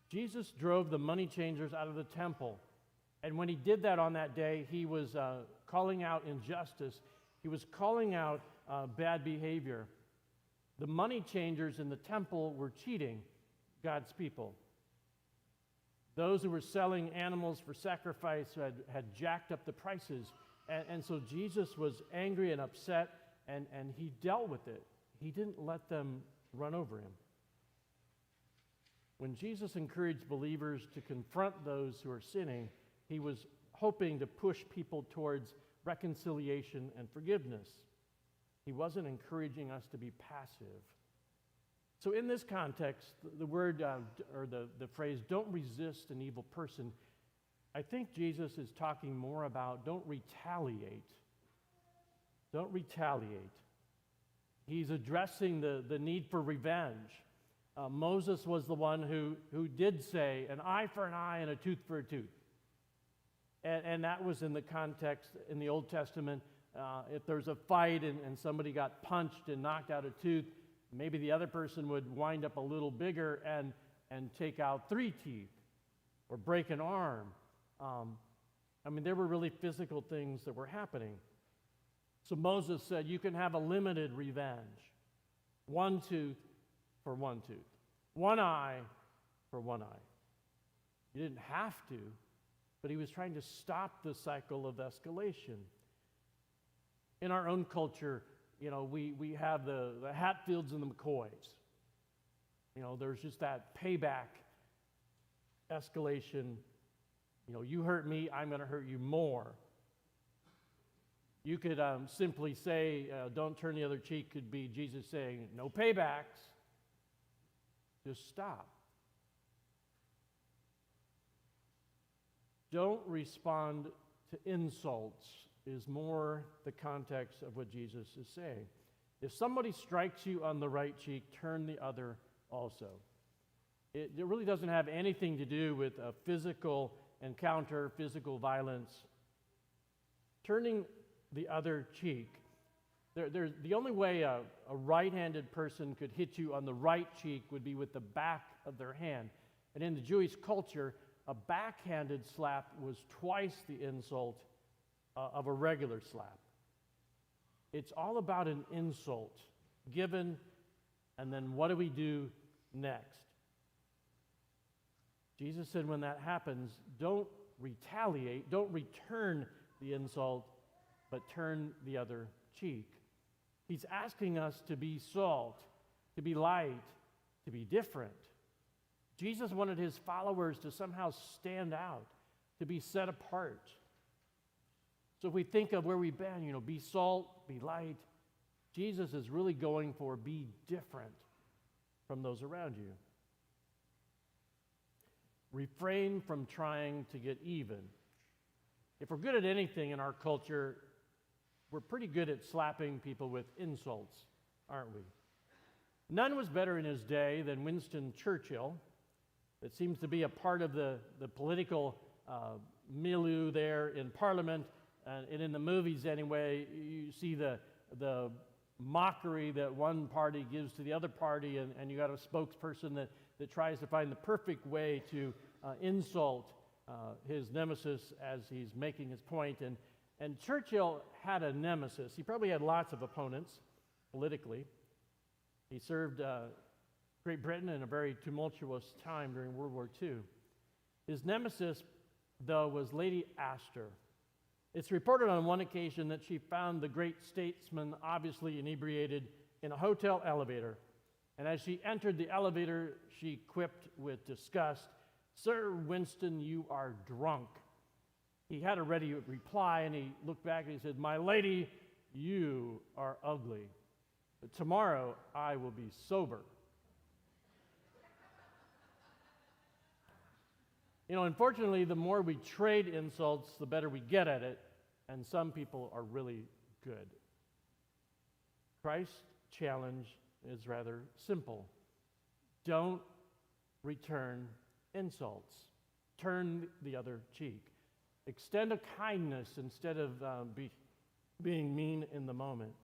Jesus drove the money changers out of the temple. And when he did that on that day, he was calling out injustice. He was calling out bad behavior. The money changers in the temple were cheating God's people. Those who were selling animals for sacrifice had jacked up the prices. And so Jesus was angry and upset, and he dealt with it. He didn't let them run over him. When Jesus encouraged believers to confront those who are sinning, he was hoping to push people towards reconciliation and forgiveness. He wasn't encouraging us to be passive. So in this context, the word or the phrase, don't resist an evil person, I think Jesus is talking more about don't retaliate. Don't retaliate. He's addressing the need for revenge. Moses was the one who did say an eye for an eye and a tooth for a tooth. And that was in the context in the Old Testament. If there's a fight and somebody got punched and knocked out a tooth, maybe the other person would wind up a little bigger and take out 3 teeth or break an arm. There were really physical things that were happening. So Moses said, you can have a limited revenge. 1 tooth for 1 tooth. 1 eye for 1 eye. You didn't have to, but he was trying to stop the cycle of escalation. In our own culture, we have the Hatfields and the McCoys. There's just that payback escalation. You hurt me, I'm going to hurt you more. You could simply say, don't turn the other cheek, could be Jesus saying, no paybacks. Just stop. Don't respond to insults is more the context of what Jesus is saying. If somebody strikes you on the right cheek, turn the other also. It really doesn't have anything to do with a physical encounter, physical violence. Turning the other cheek, the only way a right-handed person could hit you on the right cheek would be with the back of their hand. And in the Jewish culture, a backhanded slap was twice the insult of a regular slap. It's all about an insult given, and then what do we do next? Jesus said when that happens, don't retaliate, don't return the insult, but turn the other cheek. He's asking us to be salt, to be light, to be different. Jesus wanted his followers to somehow stand out, to be set apart. So if we think of where we've been, be salt, be light, Jesus is really going for be different from those around you. Refrain from trying to get even. If we're good at anything in our culture, we're pretty good at slapping people with insults, aren't we? None was better in his day than Winston Churchill. It seems to be a part of the political milieu there in Parliament, and in the movies anyway, you see the mockery that one party gives to the other party, and you got a spokesperson that tries to find the perfect way to insult his nemesis as he's making his point. And Churchill had a nemesis. He probably had lots of opponents politically. He served Great Britain in a very tumultuous time during World War II. His nemesis, though, was Lady Astor. It's reported on one occasion that she found the great statesman obviously inebriated in a hotel elevator. And as she entered the elevator, she quipped with disgust, "Sir Winston, you are drunk." He had a ready reply, and he looked back and he said, "My lady, you are ugly. But tomorrow I will be sober." Unfortunately, the more we trade insults, the better we get at it, and some people are really good. Christ's challenge is rather simple. Don't return insults. Turn the other cheek. Extend a kindness instead of being mean in the moment.